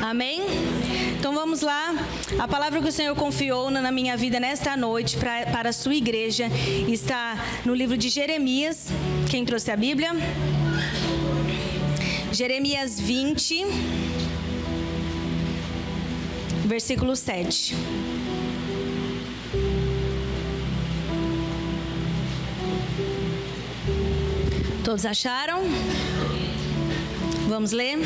Amém? Então vamos lá. A palavra que o Senhor confiou na minha vida nesta noite para a sua igreja está no livro de Jeremias. Quem trouxe a Bíblia? Jeremias 20, versículo 7. Todos acharam? Vamos ler?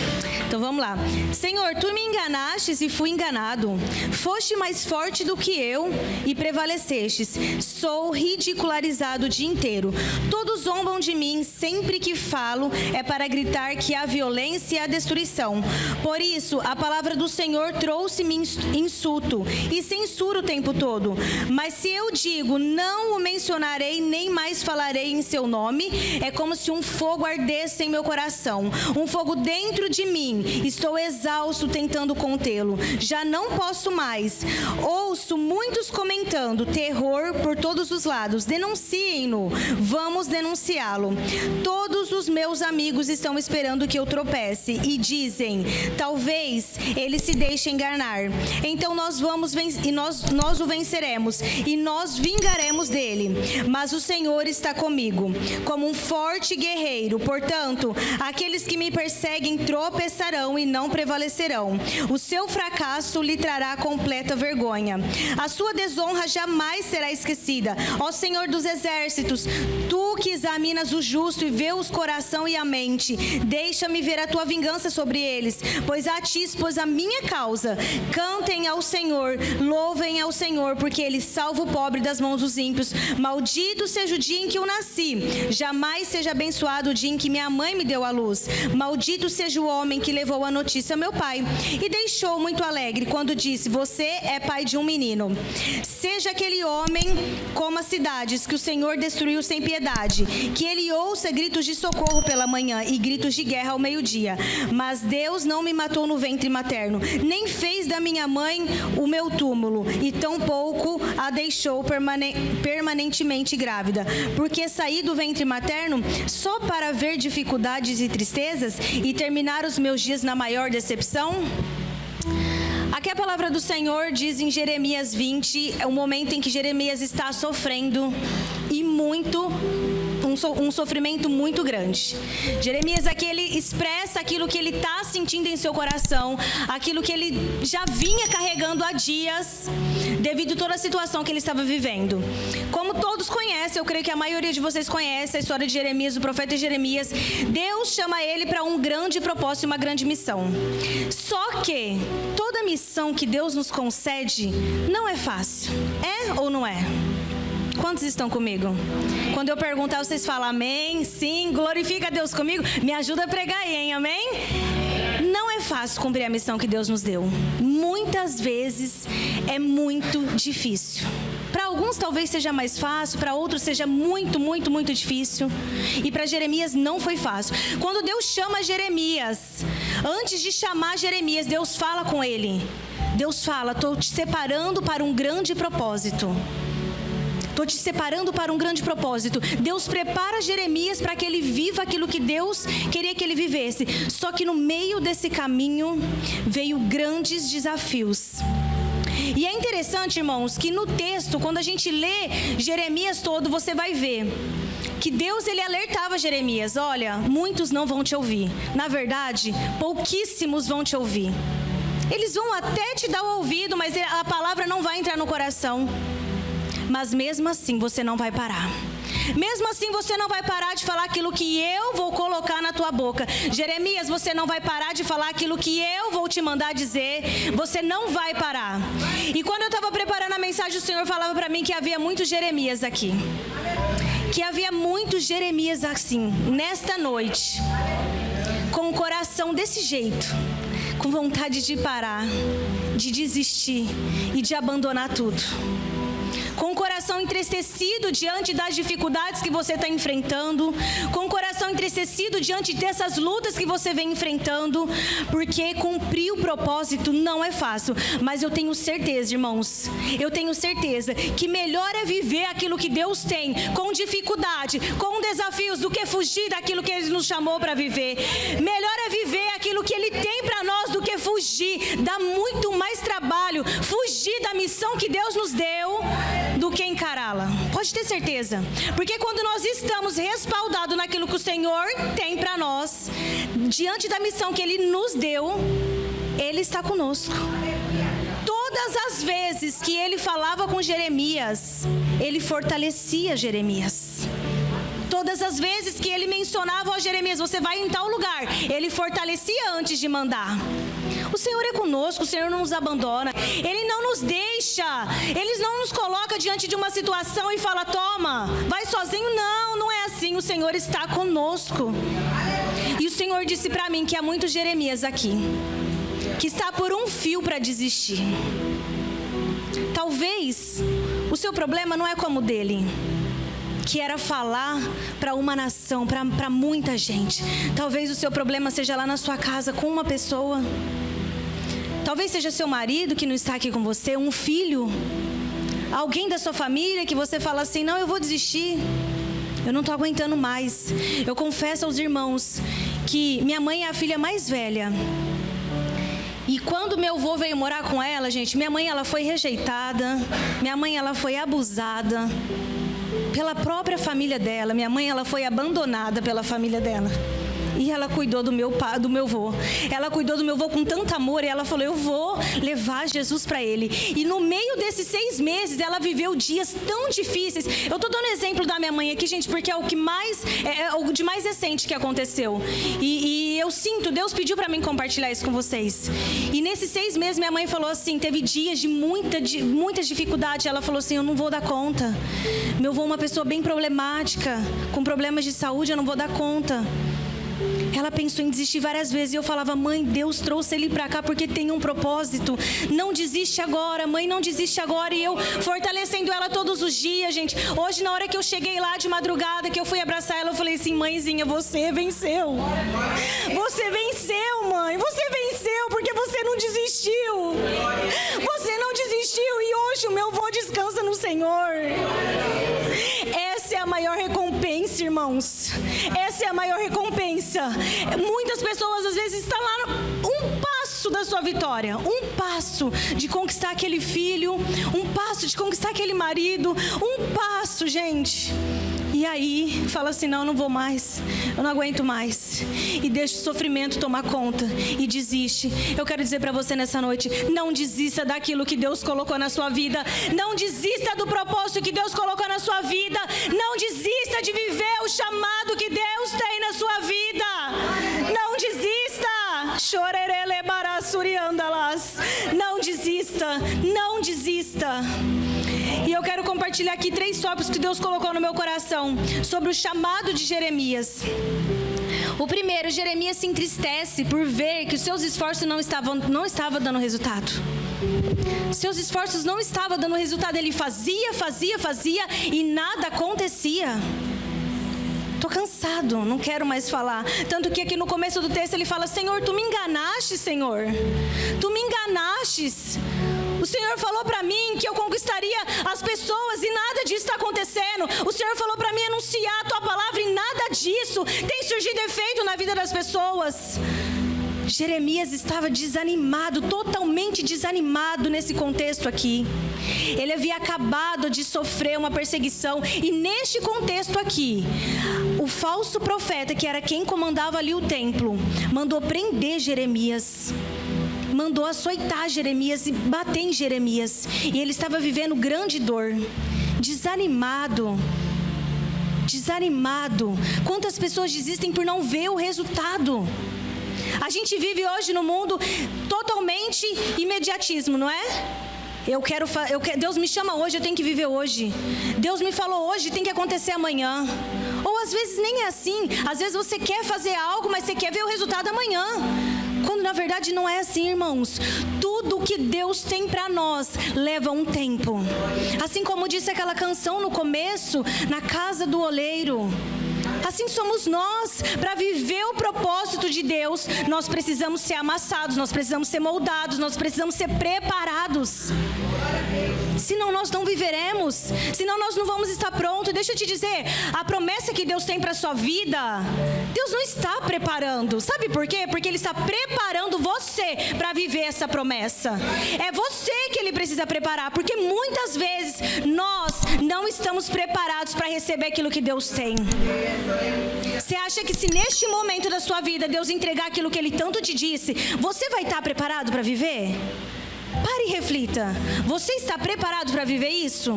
Então vamos lá. Senhor, tu me enganastes e fui enganado. Foste mais forte do que eu e prevalecestes. Sou ridicularizado o dia inteiro. Todos zombam de mim. Sempre que falo é para gritar que há violência e a destruição. Por isso, a palavra do Senhor trouxe-me insulto e censura o tempo todo. Mas se eu digo, não o mencionarei, nem mais falarei em seu nome, é como se um fogo ardesse em meu coração. Um fogo dentro de mim. Estou exausto tentando contê-lo. Já não posso mais. Ouço muitos comentando terror por todos os lados. Denunciem-no. Vamos denunciá-lo. Todos os meus amigos estão esperando que eu tropece e dizem, talvez ele se deixe enganar. Então nós o venceremos e nós vingaremos dele. Mas o Senhor está comigo, como um forte guerreiro. Portanto, aqueles que me perseguem tropeçarão e não prevalecerão. O seu fracasso lhe trará completa vergonha. A sua desonra jamais será esquecida. Ó Senhor dos exércitos, tu que examinas o justo e vês o coração e a mente, deixa-me ver a tua vingança sobre eles, pois a ti expôs a minha causa. Cantem ao Senhor, louvem ao Senhor, porque ele salva o pobre das mãos dos ímpios. Maldito seja o dia em que eu nasci. Jamais seja abençoado o dia em que minha mãe me deu à luz. Maldito seja o homem que levou a notícia a meu pai e deixou muito alegre quando disse, você é pai de um menino. Seja aquele homem como as cidades que o Senhor destruiu sem piedade, que ele ouça gritos de socorro pela manhã e gritos de guerra ao meio-dia. Mas Deus não me matou no ventre materno, nem fez da minha mãe o meu túmulo, e tampouco a deixou permanentemente grávida, porque saí do ventre materno só para ver dificuldades e tristezas e terminar os meus dias na maior decepção? Aqui a palavra do Senhor diz em Jeremias 20, é o momento em que Jeremias está sofrendo e um sofrimento muito grande. Jeremias aqui ele expressa aquilo que ele está sentindo em seu coração, aquilo que ele já vinha carregando há dias, devido a toda a situação que ele estava vivendo. Como todos conhecem, eu creio que a maioria de vocês conhece a história de Jeremias, o profeta Jeremias. Deus chama ele para um grande propósito e uma grande missão. Só que toda missão que Deus nos concede não é fácil. É ou não é? Quantos estão comigo? Quando eu perguntar, vocês falam amém, sim, glorifica a Deus comigo. Me ajuda a pregar aí, hein? Amém? Não é fácil cumprir a missão que Deus nos deu. Muitas vezes é muito difícil. Para alguns talvez seja mais fácil, para outros seja muito, muito, muito difícil. E para Jeremias não foi fácil. Quando Deus chama Jeremias, antes de chamar Jeremias, Deus fala com ele. Deus fala, estou te separando para um grande propósito. Estou te separando para um grande propósito. Deus prepara Jeremias para que ele viva aquilo que Deus queria que ele vivesse. Só que no meio desse caminho veio grandes desafios. E é interessante, irmãos, que no texto, quando a gente lê Jeremias todo, você vai ver que Deus ele alertava Jeremias, olha, muitos não vão te ouvir. Na verdade, pouquíssimos vão te ouvir. Eles vão até te dar o ouvido, mas a palavra não vai entrar no coração. Mas mesmo assim você não vai parar. Mesmo assim você não vai parar de falar aquilo que eu vou colocar na tua boca. Jeremias, você não vai parar de falar aquilo que eu vou te mandar dizer. Você não vai parar. E quando eu estava preparando a mensagem, o Senhor falava para mim que havia muitos Jeremias aqui. Que havia muitos Jeremias assim, nesta noite. Com o coração desse jeito. Com vontade de parar, de desistir e de abandonar tudo. Com o coração entristecido diante das dificuldades que você está enfrentando, com o coração entristecido diante dessas lutas que você vem enfrentando, porque cumprir o propósito não é fácil, mas eu tenho certeza, irmãos, eu tenho certeza que melhor é viver aquilo que Deus tem, com dificuldade, com desafios, do que fugir daquilo que Ele nos chamou para viver. Melhor é viver naquilo que Ele tem para nós do que fugir. Dá muito mais trabalho fugir da missão que Deus nos deu do que encará-la. Pode ter certeza. Porque quando nós estamos respaldados naquilo que o Senhor tem para nós, diante da missão que Ele nos deu, Ele está conosco. Todas as vezes que Ele falava com Jeremias, Ele fortalecia Jeremias. Todas as vezes que Ele mencionava a Jeremias, você vai em tal lugar, Ele fortalecia antes de mandar. O Senhor é conosco, o Senhor não nos abandona, Ele não nos deixa, Ele não nos coloca diante de uma situação e fala, toma, vai sozinho. Não, não é assim, o Senhor está conosco. E o Senhor disse para mim que há muitos Jeremias aqui, que está por um fio para desistir. Talvez o seu problema não é como o dele, que era falar para uma nação, para muita gente. Talvez o seu problema seja lá na sua casa com uma pessoa. Talvez seja seu marido que não está aqui com você, um filho, alguém da sua família que você fala assim, não, eu vou desistir, eu não estou aguentando mais. Eu confesso aos irmãos que minha mãe é a filha mais velha. E quando meu avô veio morar com ela, gente, minha mãe ela foi rejeitada, minha mãe ela foi abusada pela própria família dela. Minha mãe ela foi abandonada pela família dela. E ela cuidou do meu avô. Ela cuidou do meu avô com tanto amor. E ela falou, eu vou levar Jesus para ele. E no meio desses 6 meses, ela viveu dias tão difíceis. Eu estou dando exemplo da minha mãe aqui, gente, porque é o que mais é o de mais recente que aconteceu. E eu sinto, Deus pediu para mim compartilhar isso com vocês. E nesses 6 meses, minha mãe falou assim, teve dias de muita dificuldade. Ela falou assim, eu não vou dar conta. Meu avô é uma pessoa bem problemática, com problemas de saúde, eu não vou dar conta. Ela pensou em desistir várias vezes e eu falava, mãe, Deus trouxe ele para cá porque tem um propósito. Não desiste agora, mãe, não desiste agora. E eu fortalecendo ela todos os dias, gente. Hoje, na hora que eu cheguei lá de madrugada, que eu fui abraçar ela, eu falei assim, mãezinha, você venceu. Você venceu, mãe. Você venceu porque você não desistiu. Você não desistiu e hoje o meu avô descansa no Senhor. Essa é a maior recompensa, irmãos. Essa é a maior recompensa. Muitas pessoas às vezes estão lá um passo da sua vitória, um passo de conquistar aquele filho, um passo de conquistar aquele marido, um passo, gente. E aí fala assim, não vou mais, eu não aguento mais. E deixa o sofrimento tomar conta e desiste. Eu quero dizer para você nessa noite, não desista daquilo que Deus colocou na sua vida. Não desista do propósito que Deus colocou na sua vida. Não desista de viver o chamado que Deus tem na sua vida. Não desista. Não desista. Não desista. E eu quero compartilhar aqui 3 tópicos que Deus colocou no meu coração sobre o chamado de Jeremias. O primeiro, Jeremias se entristece por ver que os seus esforços não estavam dando resultado. Seus esforços não estavam dando resultado. Ele fazia e nada acontecia. Estou cansado, não quero mais falar. Tanto que aqui no começo do texto ele fala, Senhor, Tu me enganaste, Senhor. Tu me enganaste. O Senhor falou para mim que eu conquistaria as pessoas e nada disso está acontecendo. O Senhor falou para mim anunciar a Tua palavra e nada disso tem surgido efeito na vida das pessoas. Jeremias estava desanimado, totalmente desanimado nesse contexto aqui. Ele havia acabado de sofrer uma perseguição e neste contexto aqui, o falso profeta, que era quem comandava ali o templo, mandou prender Jeremias. Mandou açoitar Jeremias e bater em Jeremias. E ele estava vivendo grande dor. Desanimado. Quantas pessoas desistem por não ver o resultado? A gente vive hoje no mundo totalmente imediatismo, não é? Deus me chama hoje, eu tenho que viver hoje. Deus me falou hoje, tem que acontecer amanhã. Ou às vezes nem é assim. Às vezes você quer fazer algo, mas você quer ver o resultado amanhã. Quando na verdade não é assim, irmãos. Tudo que Deus tem para nós leva um tempo. Assim como disse aquela canção no começo, na casa do oleiro. Assim somos nós. Para viver o propósito de Deus, nós precisamos ser amassados, nós precisamos ser moldados, nós precisamos ser preparados. senão nós não viveremos, senão nós não vamos estar prontos. Deixa eu te dizer, a promessa que Deus tem para a sua vida, Deus não está preparando. Sabe por quê? Porque Ele está preparando você para viver essa promessa. É você que Ele precisa preparar, porque muitas vezes nós não estamos preparados para receber aquilo que Deus tem. Você acha que se neste momento da sua vida Deus entregar aquilo que Ele tanto te disse, você vai estar preparado para viver? Pare e reflita. Você está preparado para viver isso?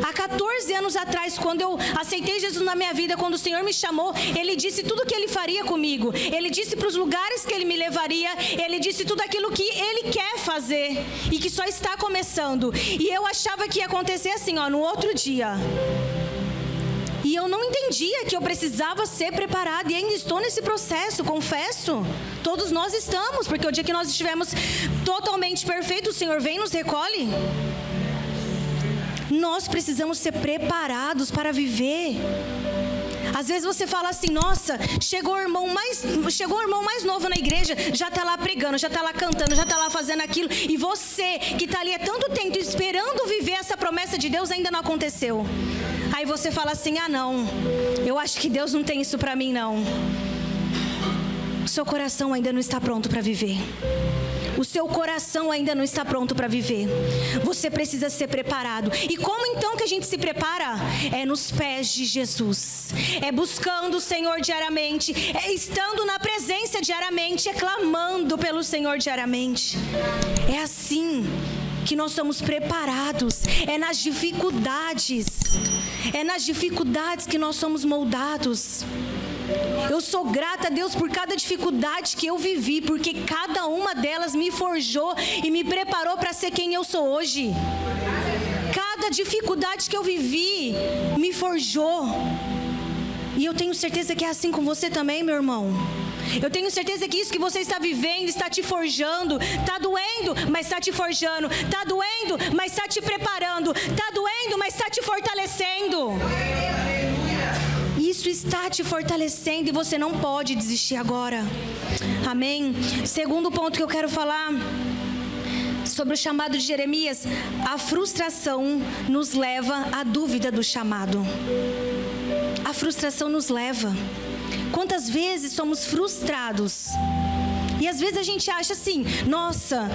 Há 14 anos atrás, quando eu aceitei Jesus na minha vida, quando o Senhor me chamou, Ele disse tudo o que Ele faria comigo. Ele disse para os lugares que Ele me levaria. Ele disse tudo aquilo que Ele quer fazer e que só está começando. E eu achava que ia acontecer assim, no outro dia. E eu não entendia que eu precisava ser preparada. E ainda estou nesse processo, confesso. Todos nós estamos, porque o dia que nós estivermos totalmente perfeitos, o Senhor vem e nos recolhe. Nós precisamos ser preparados para viver. Às vezes você fala assim, nossa, chegou o irmão mais novo na igreja, já está lá pregando, já está lá cantando, já está lá fazendo aquilo. E você que está ali há tanto tempo esperando viver essa promessa de Deus, ainda não aconteceu. Aí você fala assim, não, eu acho que Deus não tem isso para mim não. Seu coração ainda não está pronto para viver. O seu coração ainda não está pronto para viver. Você precisa ser preparado. E como então que a gente se prepara? É nos pés de Jesus. É buscando o Senhor diariamente. É estando na presença diariamente. É clamando pelo Senhor diariamente. É assim que nós somos preparados. É nas dificuldades. É nas dificuldades que nós somos moldados. Eu sou grata a Deus por cada dificuldade que eu vivi, porque cada uma delas me forjou e me preparou para ser quem eu sou hoje. Cada dificuldade que eu vivi me forjou. E eu tenho certeza que é assim com você também, meu irmão. Eu tenho certeza que isso que você está vivendo está te forjando. Está doendo, mas está te forjando. Está doendo, mas está te preparando. Está doendo, mas está te fortalecendo. Isso está te fortalecendo e você não pode desistir agora. Amém? Segundo ponto que eu quero falar sobre o chamado de Jeremias. A frustração nos leva à dúvida do chamado. A frustração nos leva. Quantas vezes somos frustrados? E às vezes a gente acha assim, nossa,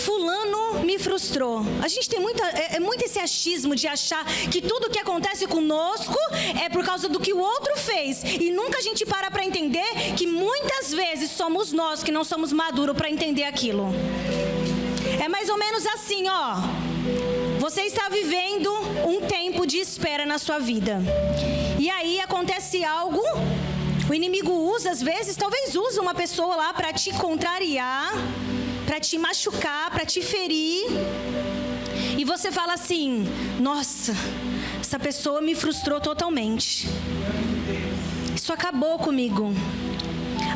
fulano me frustrou. A gente tem muito esse achismo de achar que tudo que acontece conosco é por causa do que o outro fez. E nunca a gente para entender que muitas vezes somos nós que não somos maduros para entender aquilo. É mais ou menos assim, Você está vivendo um tempo de espera na sua vida. E aí acontece algo. O inimigo usa, às vezes, talvez use uma pessoa lá para te contrariar, para te machucar, para te ferir. E você fala assim, nossa, essa pessoa me frustrou totalmente. Isso acabou comigo.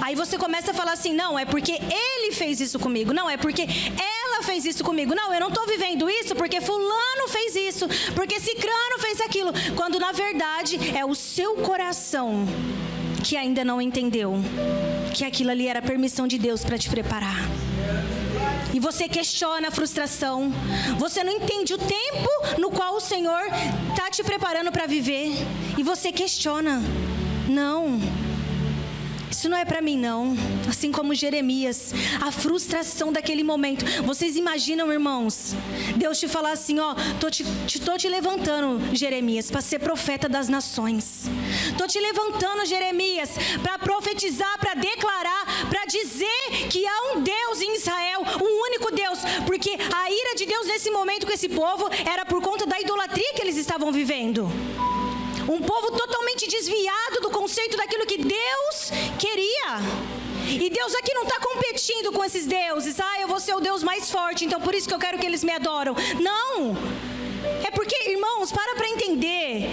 Aí você começa a falar assim, não, é porque ele fez isso comigo. Não, é porque ela fez isso comigo. Não, eu não estou vivendo isso porque fulano fez isso, porque cicrano fez aquilo. Quando na verdade é o seu coração que ainda não entendeu que aquilo ali era a permissão de Deus para te preparar. E você questiona a frustração. Você não entende o tempo no qual o Senhor está te preparando para viver. E você questiona. Não, isso não é para mim não. Assim como Jeremias, a frustração daquele momento. Vocês imaginam, irmãos, Deus te falar assim, tô te levantando, Jeremias, para ser profeta das nações. Tô te levantando, Jeremias, para profetizar, para declarar, para dizer que há um Deus em Israel, um único Deus. Porque a ira de Deus nesse momento com esse povo era por conta da idolatria que eles estavam vivendo. Um povo totalmente desviado do conceito daquilo que Deus queria. E Deus aqui não está competindo com esses deuses. Eu vou ser o Deus mais forte, então por isso que eu quero que eles me adoram. Não. É porque, irmãos, para entender.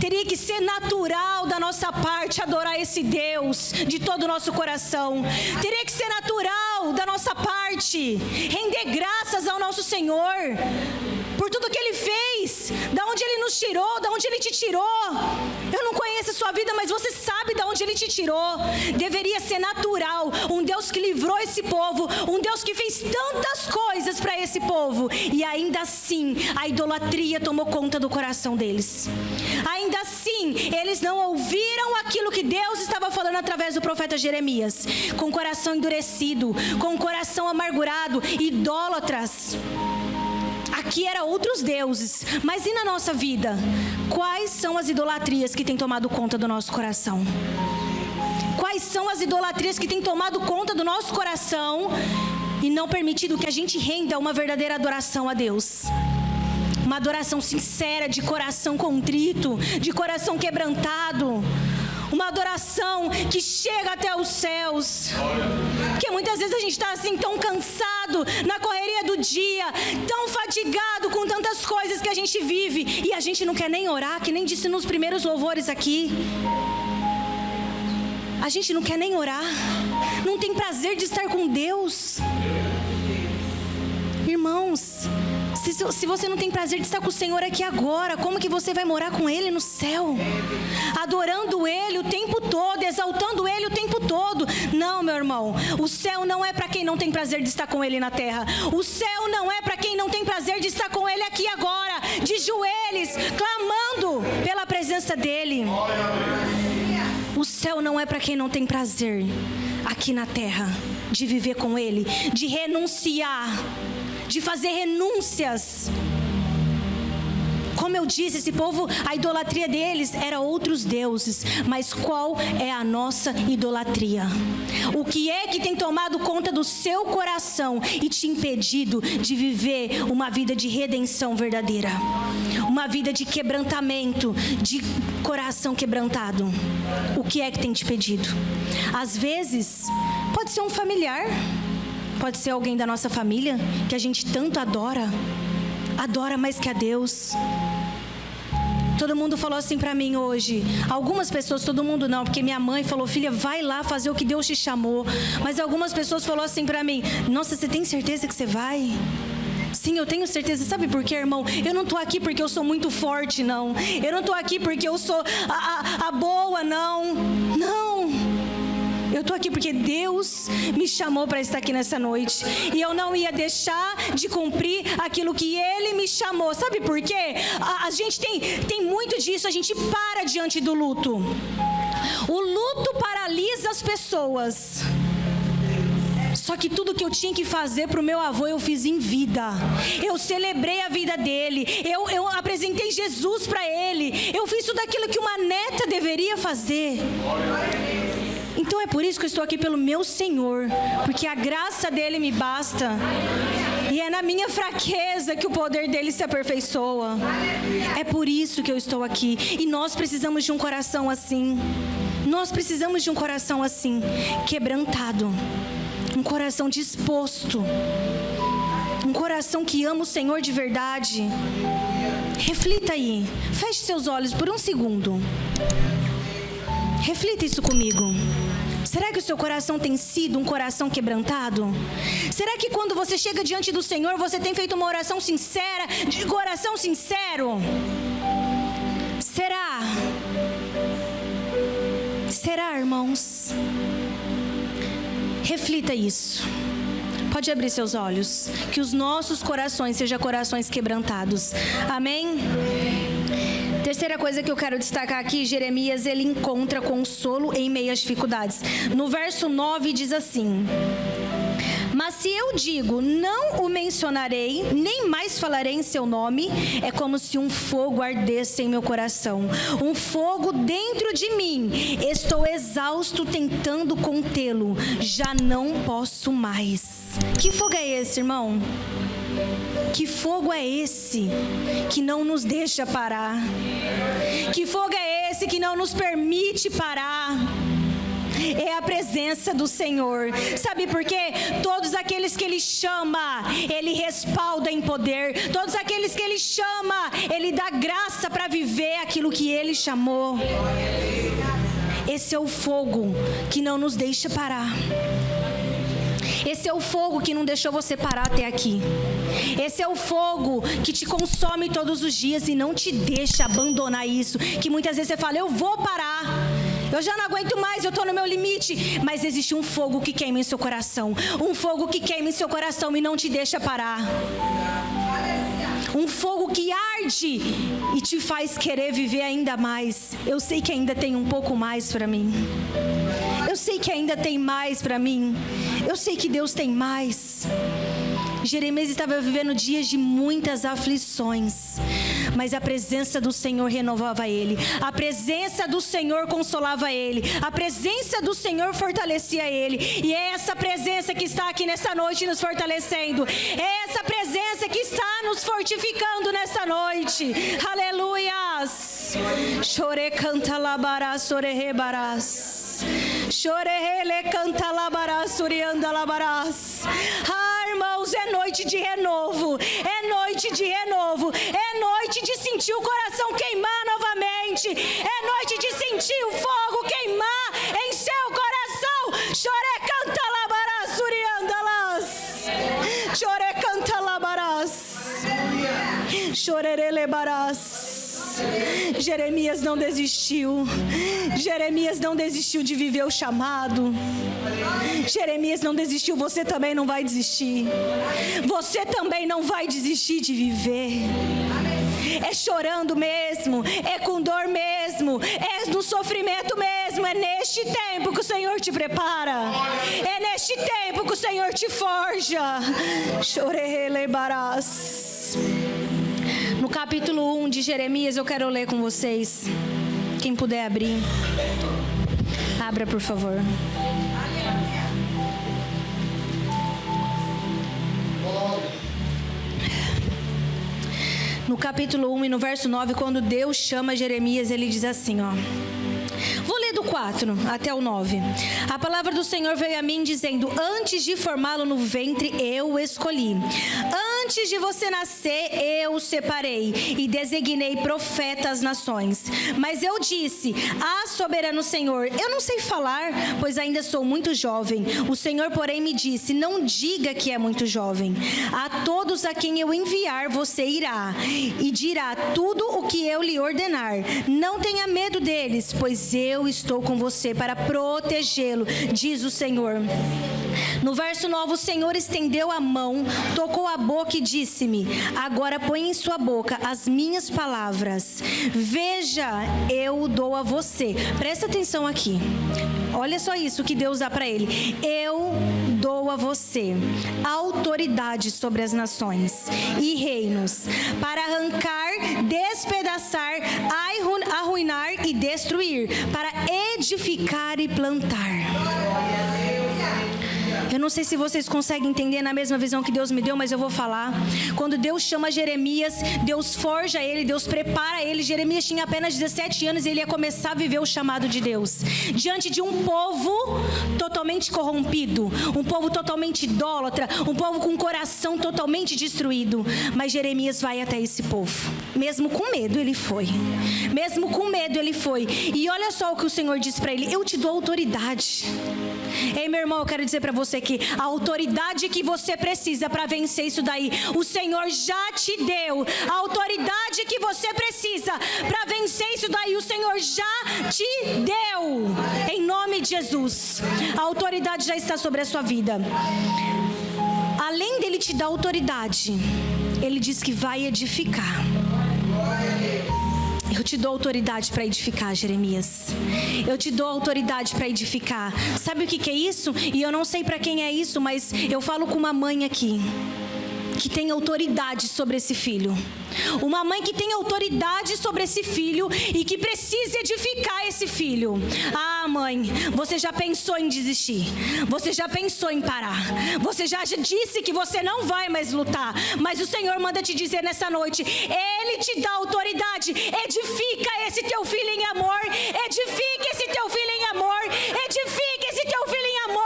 Teria que ser natural da nossa parte adorar esse Deus de todo o nosso coração. Teria que ser natural da nossa parte render graças ao nosso Senhor por tudo que Ele fez. fez, da onde Ele nos tirou, da onde Ele te tirou. Eu não conheço a sua vida, mas você sabe da onde Ele te tirou. Deveria ser natural, um Deus que livrou esse povo, um Deus que fez tantas coisas para esse povo, e ainda assim a idolatria tomou conta do coração deles. Ainda assim, eles não ouviram aquilo que Deus estava falando através do profeta Jeremias, com o coração endurecido, com o coração amargurado, idólatras. Aqui eram outros deuses, mas e na nossa vida? Quais são as idolatrias que têm tomado conta do nosso coração? Quais são as idolatrias que têm tomado conta do nosso coração e não permitido que a gente renda uma verdadeira adoração a Deus? Uma adoração sincera, de coração contrito, de coração quebrantado. Uma adoração que chega até os céus. Porque muitas vezes a gente está assim tão cansado na correria do dia, tão fatigado com tantas coisas que a gente vive, e a gente não quer nem orar, que nem disse nos primeiros louvores aqui. A gente não quer nem orar, não tem prazer de estar com Deus. Irmãos, se você não tem prazer de estar com o Senhor aqui agora, como que você vai morar com Ele no céu? Adorando Ele o tempo todo, exaltando Ele o tempo todo. Não, meu irmão, o céu não é para quem não tem prazer de estar com Ele na terra. O céu não é para quem não tem prazer de estar com Ele aqui agora, de joelhos, clamando pela presença dEle. O céu não é para quem não tem prazer aqui na terra, de viver com Ele, de renunciar, de fazer renúncias. Como eu disse, esse povo, a idolatria deles era outros deuses. Mas qual é a nossa idolatria? O que é que tem tomado conta do seu coração e te impedido de viver uma vida de redenção verdadeira? Uma vida de quebrantamento, de coração quebrantado. O que é que tem te pedido? Às vezes, pode ser um familiar, pode ser alguém da nossa família que a gente tanto adora mais que a Deus. Todo mundo falou assim pra mim hoje, algumas pessoas, todo mundo não, porque minha mãe falou: filha, vai lá fazer o que Deus te chamou. Mas algumas pessoas falaram assim pra mim: nossa, você tem certeza que você vai? Sim, eu tenho certeza. Sabe por quê, irmão? Eu não tô aqui porque eu sou muito forte, não. Eu não tô aqui porque eu sou a boa, não. Não. Eu estou aqui porque Deus me chamou para estar aqui nessa noite. E eu não ia deixar de cumprir aquilo que Ele me chamou. Sabe por quê? A gente tem muito disso. A gente para diante do luto. O luto paralisa as pessoas. Só que tudo que eu tinha que fazer para o meu avô, eu fiz em vida. Eu celebrei a vida dele. Eu apresentei Jesus para ele. Eu fiz tudo aquilo que uma neta deveria fazer. Então é por isso que eu estou aqui pelo meu Senhor, porque a graça dele me basta, e é na minha fraqueza que o poder dele se aperfeiçoa. É por isso que eu estou aqui, e nós precisamos de um coração assim. Nós precisamos de um coração assim, quebrantado, um coração disposto, um coração que ama o Senhor de verdade. Reflita aí, feche seus olhos por um segundo. Reflita isso comigo. Será que o seu coração tem sido um coração quebrantado? Será que quando você chega diante do Senhor, você tem feito uma oração sincera, de coração sincero? Será? Será, irmãos? Reflita isso. Pode abrir seus olhos. Que os nossos corações sejam corações quebrantados. Amém? Terceira coisa que eu quero destacar aqui, Jeremias, ele encontra consolo em meio às dificuldades. No verso 9 diz assim: mas se eu digo, não o mencionarei, nem mais falarei em seu nome, é como se um fogo ardesse em meu coração, um fogo dentro de mim. Estou exausto tentando contê-lo, já não posso mais. Que fogo é esse, irmão? Que fogo é esse que não nos deixa parar? Que fogo é esse que não nos permite parar? É a presença do Senhor. Sabe por quê? Todos aqueles que Ele chama, Ele respalda em poder. Todos aqueles que Ele chama, Ele dá graça para viver aquilo que Ele chamou. Esse é o fogo que não nos deixa parar. Esse é o fogo que não deixou você parar até aqui. Esse é o fogo que te consome todos os dias e não te deixa abandonar isso. Que muitas vezes você fala, eu vou parar, eu já não aguento mais, eu estou no meu limite. Mas existe um fogo que queima em seu coração. Um fogo que queima em seu coração e não te deixa parar. Um fogo que arde e te faz querer viver ainda mais. Eu sei que ainda tem um pouco mais para mim. Eu sei que ainda tem mais para mim. Eu sei que Deus tem mais. Jeremias estava vivendo dias de muitas aflições, mas a presença do Senhor renovava ele. A presença do Senhor consolava ele. A presença do Senhor fortalecia ele. E é essa presença que está aqui nessa noite nos fortalecendo. É essa presença que está nos fortificando nessa noite. Aleluias. Chore canta labarás, sore rebarás. Chore ele canta labarás, surianda labarás. Irmãos, é noite de renovo, é noite de renovo, é noite de sentir o coração queimar novamente, é noite de sentir o fogo queimar em seu coração. Chore canta labarás, suriandalas, chore canta labarás, chorere lebarás. Jeremias não desistiu. Jeremias não desistiu de viver o chamado. Jeremias não desistiu. Você também não vai desistir. Você também não vai desistir de viver. É chorando mesmo, é com dor mesmo, é no sofrimento mesmo. É neste tempo que o Senhor te prepara. É neste tempo que o Senhor te forja. Chorelebarás. No capítulo 1 de Jeremias, eu quero ler com vocês. Quem puder abrir, abra, por favor. No capítulo 1 e no verso 9, quando Deus chama Jeremias, ele diz assim, ó. Vou ler do 4 até o 9. A palavra do Senhor veio a mim dizendo, antes de formá-lo no ventre, eu o escolhi. Antes de você nascer, eu o separei e designei profeta às nações. Mas eu disse, soberano Senhor, eu não sei falar, pois ainda sou muito jovem. O Senhor, porém, me disse, não diga que é muito jovem. A todos a quem eu enviar, você irá e dirá tudo o que eu lhe ordenar. Não tenha medo deles, pois eu estou com você para protegê-lo, diz o Senhor. No verso 9, o Senhor estendeu a mão, tocou a boca e disse-me, agora põe em sua boca as minhas palavras. Veja, eu o dou a você. Presta atenção aqui. Olha só isso que Deus dá para ele. Eu dou a você autoridade sobre as nações e reinos, para arrancar, despedaçar, arruinar e destruir, para edificar e plantar. Eu não sei se vocês conseguem entender na mesma visão que Deus me deu, mas eu vou falar. Quando Deus chama Jeremias, Deus forja ele, Deus prepara ele. Jeremias tinha apenas 17 anos e ele ia começar a viver o chamado de Deus. Diante de um povo totalmente corrompido, um povo totalmente idólatra, um povo com o coração totalmente destruído. Mas Jeremias vai até esse povo. Mesmo com medo ele foi. Mesmo com medo ele foi. E olha só o que o Senhor diz para ele, eu te dou autoridade. Ei, meu irmão, eu quero dizer para você que a autoridade que você precisa para vencer isso daí, o Senhor já te deu. A autoridade que você precisa para vencer isso daí, o Senhor já te deu. Em nome de Jesus. A autoridade já está sobre a sua vida. Além dele te dar autoridade, ele diz que vai edificar. Eu te dou autoridade para edificar, Jeremias. Eu te dou autoridade para edificar. Sabe o que é isso? E eu não sei para quem é isso, mas eu falo com uma mãe aqui que tem autoridade sobre esse filho. Uma mãe que tem autoridade sobre esse filho e que precisa edificar esse filho. Ah, mãe, você já pensou em desistir? Você já pensou em parar? Você já disse que você não vai mais lutar? Mas o Senhor manda te dizer nessa noite, Ele te dá autoridade. Edifica esse teu filho em amor. Edifica esse teu filho em amor. Edifica esse teu filho em amor.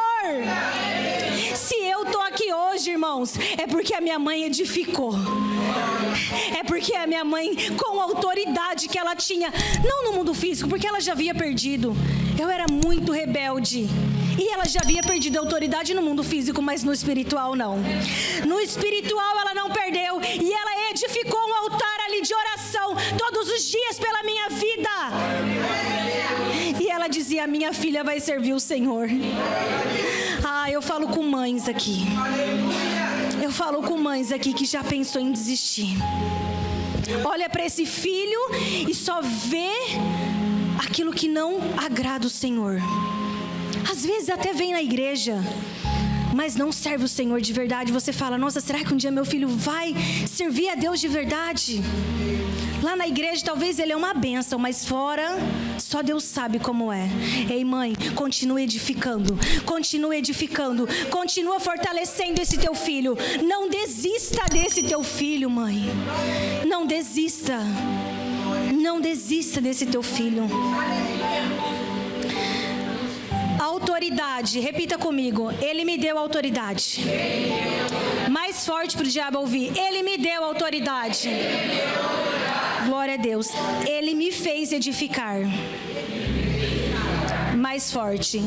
Se eu tô aqui hoje, irmãos, é porque a minha mãe edificou. É porque a minha mãe, com a autoridade que ela tinha, não no mundo físico, porque ela já havia perdido. Eu era muito rebelde. E ela já havia perdido a autoridade no mundo físico, mas no espiritual não. No espiritual ela não perdeu. E ela edificou um altar ali de oração todos os dias pela minha vida. E ela dizia: minha filha vai servir o Senhor. Eu falo com mães aqui. Eu falo com mães aqui que já pensou em desistir. Olha para esse filho e só vê aquilo que não agrada o Senhor. Às vezes até vem na igreja, mas não serve o Senhor de verdade. Você fala: nossa, será que um dia meu filho vai servir a Deus de verdade? Lá na igreja talvez ele é uma bênção, mas fora só Deus sabe como é. Ei, mãe, continue edificando, continua fortalecendo esse teu filho. Não desista desse teu filho, mãe. Não desista desse teu filho. Autoridade, repita comigo: Ele me deu autoridade. Mais forte para o diabo ouvir: Ele me deu autoridade. Glória a Deus. Ele me fez edificar. Mais forte.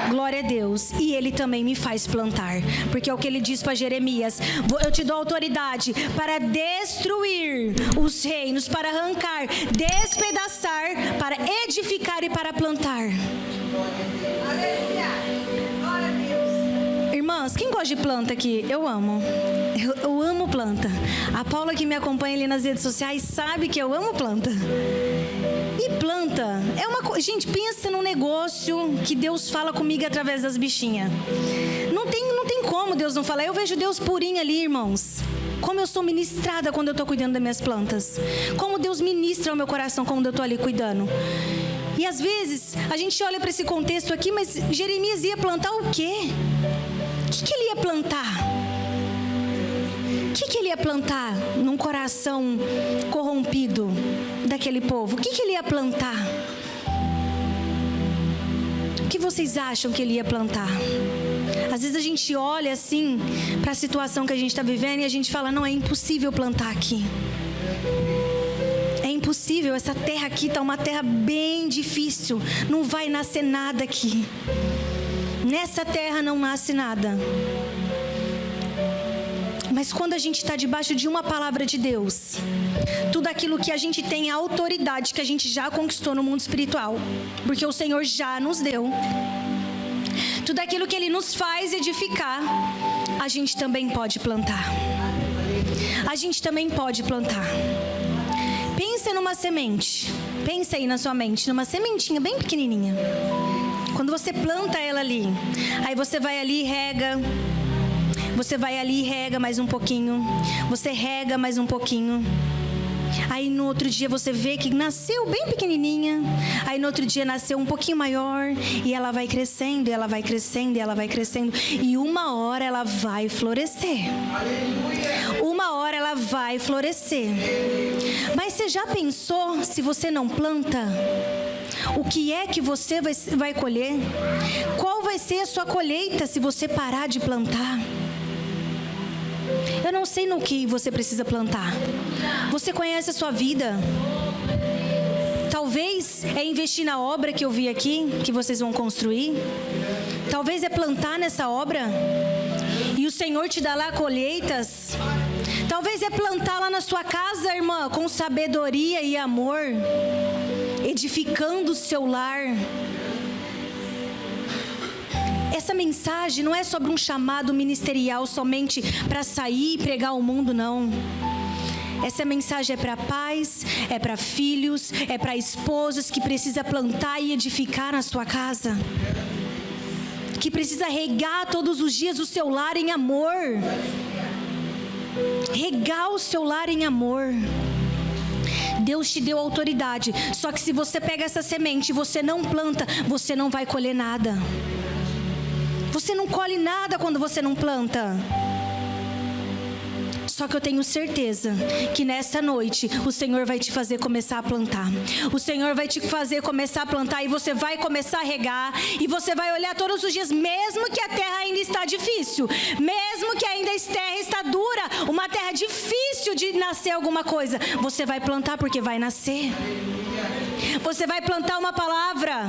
Glória a Deus. E Ele também me faz plantar. Porque é o que Ele diz para Jeremias: eu te dou autoridade para destruir os reinos, para arrancar, despedaçar, para edificar e para plantar. Irmãs, quem gosta de planta aqui? Eu amo. Eu amo planta. A Paula, que me acompanha ali nas redes sociais, sabe que eu amo planta. E planta é uma coisa... Gente, pensa num negócio que Deus fala comigo através das bichinhas. Não tem como Deus não falar. Eu vejo Deus purinho ali, irmãos. Como eu sou ministrada quando eu estou cuidando das minhas plantas. Como Deus ministra o meu coração quando eu estou ali cuidando. E às vezes, a gente olha para esse contexto aqui, mas Jeremias ia plantar o quê? O que ele ia plantar? O que ele ia plantar num coração corrompido daquele povo? O que ele ia plantar? O que vocês acham que ele ia plantar? Às vezes a gente olha assim para a situação que a gente está vivendo e a gente fala: não, é impossível plantar aqui. É impossível, essa terra aqui está uma terra bem difícil. Não vai nascer nada aqui. Nessa terra não nasce nada. Mas quando a gente está debaixo de uma palavra de Deus, tudo aquilo que a gente tem, a autoridade que a gente já conquistou no mundo espiritual, porque o Senhor já nos deu, tudo aquilo que Ele nos faz edificar, a gente também pode plantar. A gente também pode plantar. Pensa numa semente. Pensa aí na sua mente, numa sementinha bem pequenininha. Quando você planta ela ali, aí você vai ali e rega. Você vai ali e rega mais um pouquinho. Você rega mais um pouquinho. Aí no outro dia você vê que nasceu bem pequenininha. Aí no outro dia nasceu um pouquinho maior. E ela vai crescendo, e ela vai crescendo, e ela vai crescendo. E uma hora ela vai florescer. Uma hora ela vai florescer. Mas você já pensou, se você não planta, o que é que você vai colher? Qual vai ser a sua colheita se você parar de plantar? Eu não sei no que você precisa plantar. Você conhece a sua vida. Talvez é investir na obra que eu vi aqui, que vocês vão construir. Talvez é plantar nessa obra e o Senhor te dá lá colheitas. Talvez é plantar lá na sua casa, irmã, com sabedoria e amor, edificando o seu lar. Essa mensagem não é sobre um chamado ministerial somente para sair e pregar o mundo, não. Essa mensagem é para pais, é para filhos, é para esposos que precisa plantar e edificar na sua casa, que precisa regar todos os dias o seu lar em amor. Regar o seu lar em amor. Deus te deu autoridade, só que se você pega essa semente e você não planta, você não vai colher nada. Você não colhe nada quando você não planta. Só que eu tenho certeza que nessa noite o Senhor vai te fazer começar a plantar. O Senhor vai te fazer começar a plantar e você vai começar a regar. E você vai olhar todos os dias, mesmo que a terra ainda está difícil, mesmo que ainda a terra está dura, uma terra difícil de nascer alguma coisa, você vai plantar porque vai nascer. Você vai plantar uma palavra.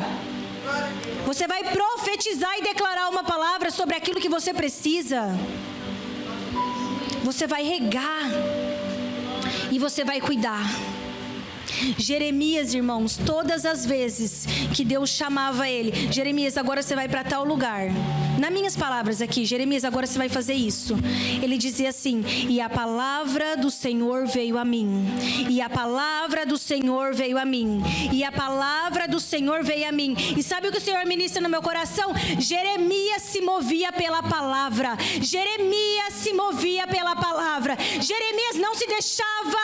Você vai profetizar e declarar uma palavra sobre aquilo que você precisa. Você vai regar e você vai cuidar. Jeremias, irmãos, todas as vezes que Deus chamava ele, Jeremias, agora você vai para tal lugar. Nas minhas palavras aqui, Jeremias, agora você vai fazer isso. Ele dizia assim: e a palavra do Senhor veio a mim. E a palavra do Senhor veio a mim. E a palavra do Senhor veio a mim. E sabe o que o Senhor ministra no meu coração? Jeremias se movia pela palavra. Jeremias se movia pela palavra. Jeremias não se deixava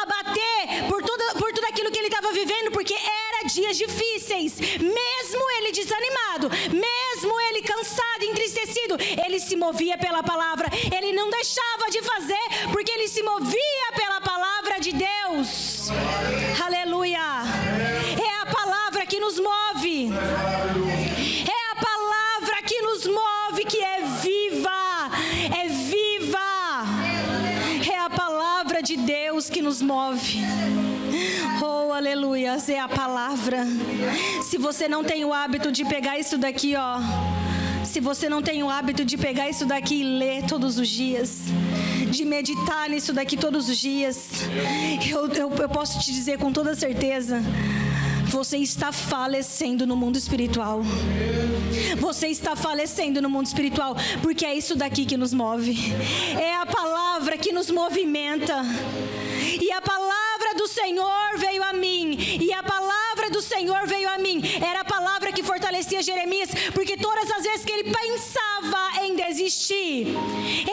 abater por tudo aquilo que ele estava vivendo, porque era dias difíceis. Mesmo ele desanimado, mesmo ele cansado, entristecido, ele se movia pela palavra. Ele não deixava de fazer, porque ele se movia pela palavra de Deus. Aleluia. É a palavra que nos move. É a palavra que nos move, que é viva. É viva. É a palavra de Deus que nos move. Oh, aleluia, é a palavra. Se você não tem o hábito de pegar isso daqui, ó. Se você não tem o hábito de pegar isso daqui e ler todos os dias, de meditar nisso daqui todos os dias, eu posso te dizer com toda certeza, você está falecendo no mundo espiritual. Você está falecendo no mundo espiritual, porque é isso daqui que nos move. É a palavra que nos movimenta. E a palavra do Senhor veio a mim. E a palavra do Senhor veio a mim. Era a palavra que fortalecia Jeremias, porque todas as vezes que ele pensava em desistir,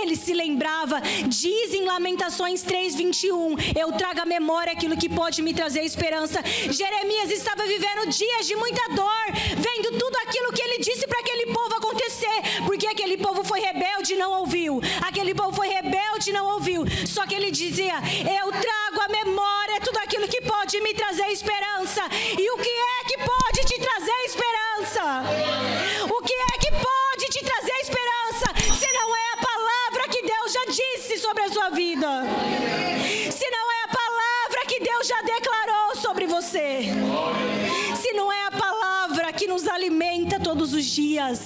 ele se lembrava. Diz em Lamentações 3:21, eu trago à memória aquilo que pode me trazer esperança. Jeremias estava vivendo dias de muita dor, vendo tudo aquilo que ele disse para aquele povo acontecer, porque aquele povo foi rebelde e não ouviu. Aquele povo foi rebelde e não ouviu. Só que ele dizia, eu trago à memória tudo aquilo que pode me trazer esperança. E o que é que pode te trazer esperança? O que é que pode te trazer esperança, se não é a palavra que Deus já disse sobre a sua vida? Se não é a palavra que Deus já declarou sobre você? Se não é a palavra que nos alimenta todos os dias?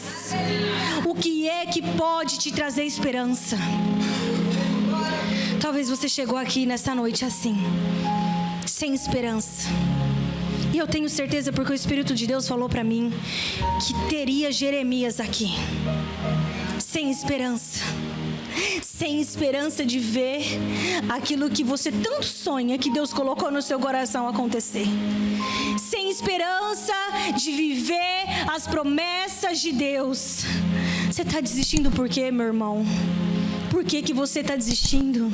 O que é que pode te trazer esperança? Talvez você chegou aqui nessa noite assim, sem esperança. E eu tenho certeza, porque o Espírito de Deus falou para mim, que teria Jeremias aqui, sem esperança. Sem esperança de ver aquilo que você tanto sonha, que Deus colocou no seu coração acontecer. Sem esperança de viver as promessas de Deus. Você está desistindo por quê, meu irmão? Por que você está desistindo?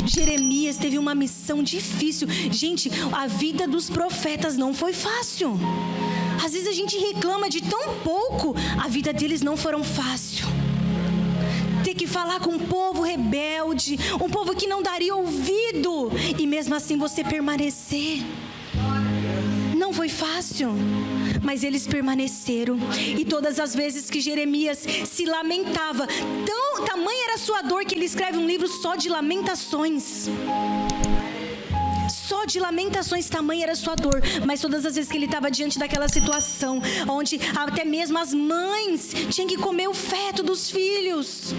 Jeremias teve uma missão difícil. Gente, a vida dos profetas não foi fácil. Às vezes a gente reclama de tão pouco. A vida deles não foram fácil. Ter que falar com um povo rebelde, um povo que não daria ouvido, e mesmo assim você permanecer. Não foi fácil, mas eles permaneceram. E todas as vezes que Jeremias se lamentava, tamanha era a sua dor, que ele escreve um livro só de lamentações. Só de lamentações, tamanha era a sua dor. Mas todas as vezes que ele estava diante daquela situação, onde até mesmo as mães tinham que comer o feto dos filhos,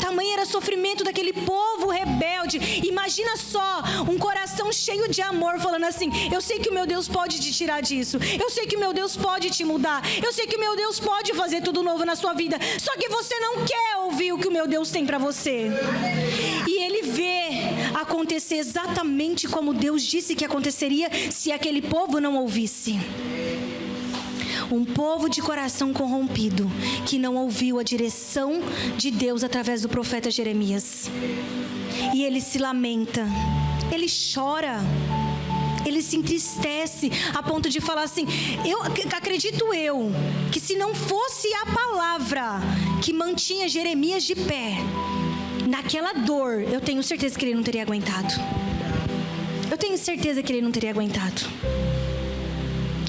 tamanho era o sofrimento daquele povo rebelde. Imagina só, um coração cheio de amor falando assim, eu sei que o meu Deus pode te tirar disso, eu sei que o meu Deus pode te mudar, eu sei que o meu Deus pode fazer tudo novo na sua vida, só que você não quer ouvir o que o meu Deus tem para você. E ele vê acontecer exatamente como Deus disse que aconteceria se aquele povo não ouvisse. Um povo de coração corrompido, que não ouviu a direção de Deus através do profeta Jeremias. E ele se lamenta, ele chora, ele se entristece, a ponto de falar assim, acredito que se não fosse a palavra que mantinha Jeremias de pé, naquela dor, eu tenho certeza que ele não teria aguentado. Eu tenho certeza que ele não teria aguentado.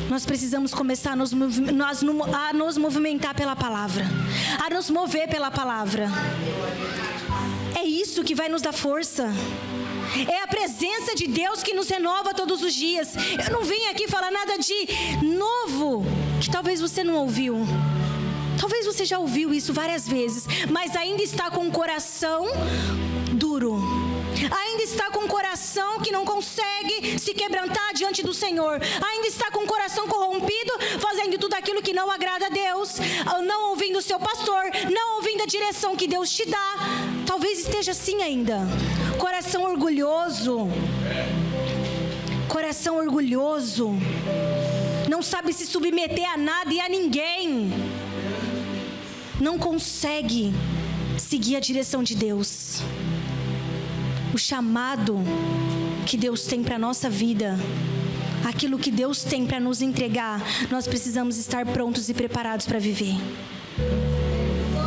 Nós precisamos começar a nos movimentar pela palavra, a nos mover pela palavra. É isso que vai nos dar força. É a presença de Deus que nos renova todos os dias. Eu não vim aqui falar nada de novo que talvez você não ouviu. Talvez você já ouviu isso várias vezes, mas ainda está com o coração duro. Ainda está com o coração que não consegue se quebrantar diante do Senhor. Ainda está com o coração corrompido, fazendo tudo aquilo que não agrada a Deus, não ouvindo o seu pastor, não ouvindo a direção que Deus te dá. Talvez esteja assim ainda. Coração orgulhoso. Coração orgulhoso. Não sabe se submeter a nada e a ninguém. Não consegue seguir a direção de Deus. O chamado que Deus tem para a nossa vida, aquilo que Deus tem para nos entregar, nós precisamos estar prontos e preparados para viver.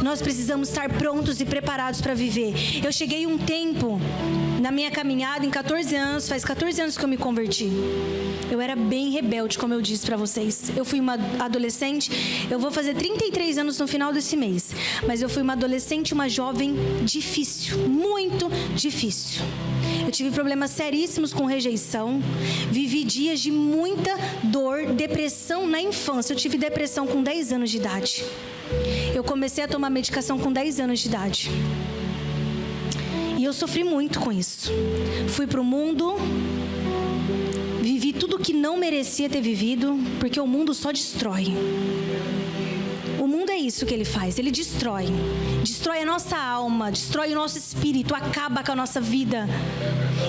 Nós precisamos estar prontos e preparados para viver. Eu cheguei um tempo na minha caminhada, em 14 anos, faz 14 anos que eu me converti. Eu era bem rebelde, como eu disse para vocês. Eu fui uma adolescente, eu vou fazer 33 anos no final desse mês. Mas eu fui uma adolescente, uma jovem difícil, muito difícil. Eu tive problemas seríssimos com rejeição, vivi dias de muita dor, depressão na infância. Eu tive depressão com 10 anos de idade. Eu comecei a tomar medicação com 10 anos de idade. E eu sofri muito com isso. Fui pro mundo, vivi tudo que não merecia ter vivido, porque o mundo só destrói. O mundo é isso que ele faz, ele destrói. Destrói a nossa alma, destrói o nosso espírito, acaba com a nossa vida.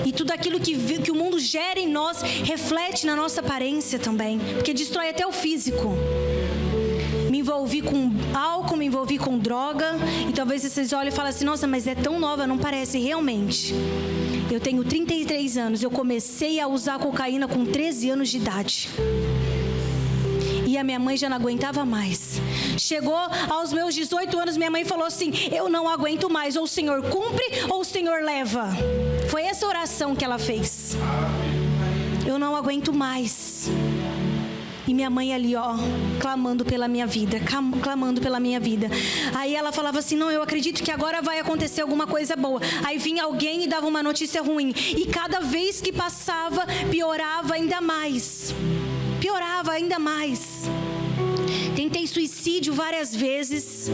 E tudo aquilo que o mundo gera em nós, reflete na nossa aparência também, porque destrói até o físico. Me envolvi com álcool, me envolvi com droga. E talvez vocês olhem e falem assim, nossa, mas é tão nova, não parece. Realmente, eu tenho 33 anos, eu comecei a usar cocaína com 13 anos de idade. E a minha mãe já não aguentava mais. Chegou aos meus 18 anos, minha mãe falou assim, eu não aguento mais, ou o Senhor cumpre ou o Senhor leva. Foi essa oração que ela fez. Eu não aguento mais. E minha mãe ali, ó, clamando pela minha vida, clamando pela minha vida. Aí ela falava assim, não, eu acredito que agora vai acontecer alguma coisa boa. Aí vinha alguém e dava uma notícia ruim. E cada vez que passava, piorava ainda mais. Piorava ainda mais. Tentei suicídio várias vezes,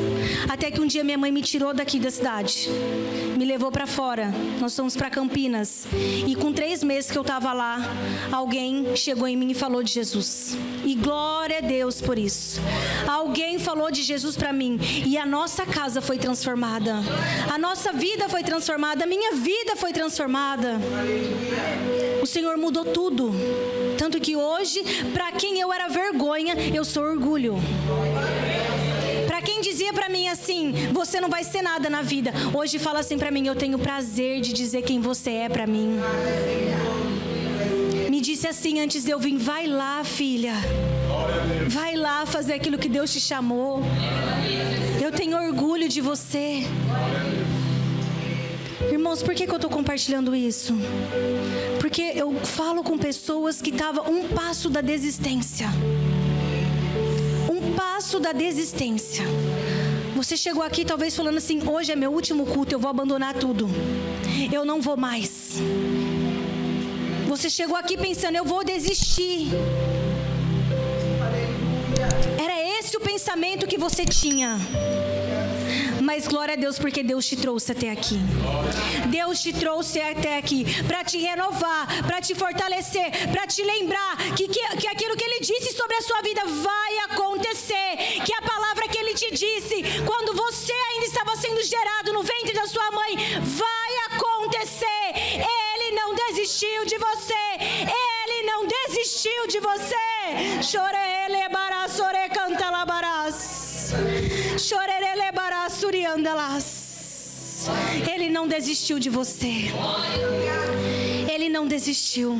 até que um dia minha mãe me tirou daqui da cidade, me levou para fora. Nós fomos para Campinas. E com 3 meses que eu estava lá, alguém chegou em mim e falou de Jesus. E glória a Deus por isso. Alguém falou de Jesus para mim. E a nossa casa foi transformada. A nossa vida foi transformada. A minha vida foi transformada. O Senhor mudou tudo. Tanto que hoje, para quem eu era vergonha, eu sou orgulho. Para quem dizia para mim assim, você não vai ser nada na vida, hoje fala assim para mim, eu tenho prazer de dizer quem você é para mim. Me disse assim antes de eu vir, vai lá, filha. Vai lá fazer aquilo que Deus te chamou. Eu tenho orgulho de você. Irmãos, por que eu estou compartilhando isso? Porque eu falo com pessoas que estavam um passo da desistência. Um passo da desistência. Você chegou aqui talvez falando assim, hoje é meu último culto, eu vou abandonar tudo. Eu não vou mais. Você chegou aqui pensando, eu vou desistir. Era esse o pensamento que você tinha. Mas glória a Deus, porque Deus te trouxe até aqui. Deus te trouxe até aqui para te renovar, para te fortalecer, para te lembrar que aquilo que Ele disse sobre a sua vida vai acontecer. Que a palavra que Ele te disse quando você ainda estava sendo gerado no ventre da sua mãe vai acontecer. Ele não desistiu de você. Ele não desistiu de você. Chorele barasore canta labarás. Chorele barasuri andalas. Ele não desistiu de você. Ele não desistiu.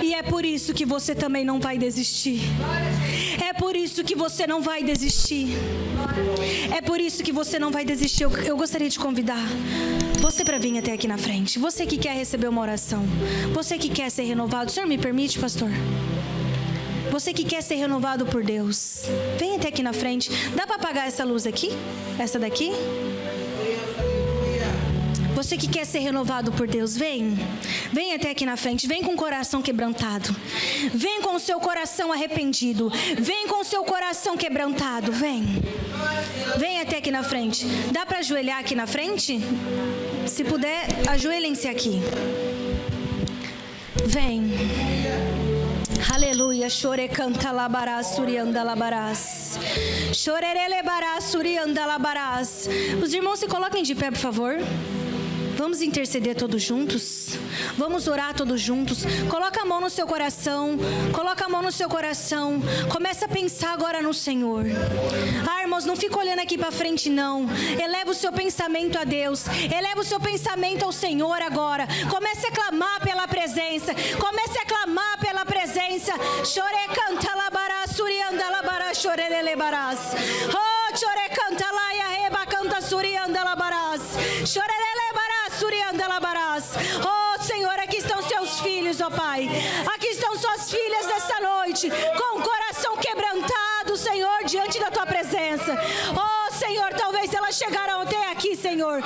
E é por isso que você também não vai desistir. É por isso que você não vai desistir. É por isso que você não vai desistir. Eu gostaria de convidar você para vir até aqui na frente. Você que quer receber uma oração. Você que quer ser renovado. O senhor me permite, pastor? Você que quer ser renovado por Deus. Vem até aqui na frente. Dá para apagar essa luz aqui? Essa daqui? Você que quer ser renovado por Deus, vem. Vem até aqui na frente. Vem com o coração quebrantado. Vem com o seu coração arrependido. Vem com o seu coração quebrantado. Vem. Vem até aqui na frente. Dá para ajoelhar aqui na frente? Se puder, ajoelhem-se aqui. Vem. Aleluia. Chore canta labarás, surianda labarás. Chorerele barás, surianda labarás. Os irmãos se coloquem de pé, por favor. Vamos interceder todos juntos. Vamos orar todos juntos. Coloca a mão no seu coração. Coloca a mão no seu coração. Começa a pensar agora no Senhor. Irmãos, não fica olhando aqui para frente não. Eleva o seu pensamento a Deus. Eleva o seu pensamento ao Senhor agora. Comece a clamar pela presença. Comece a clamar pela presença. Chore canta labará, surianda labará, chorerele barás. Oh, chore canta lá e arreba canta surianda labarás. Chorerele barás, surianda labarás. Oh, Senhor, aqui estão seus filhos, ó Pai. Aqui estão suas filhas nessa noite, com o coração quebrantado, Senhor, diante da tua presença. Oh, Senhor, talvez elas chegaram até aqui, Senhor,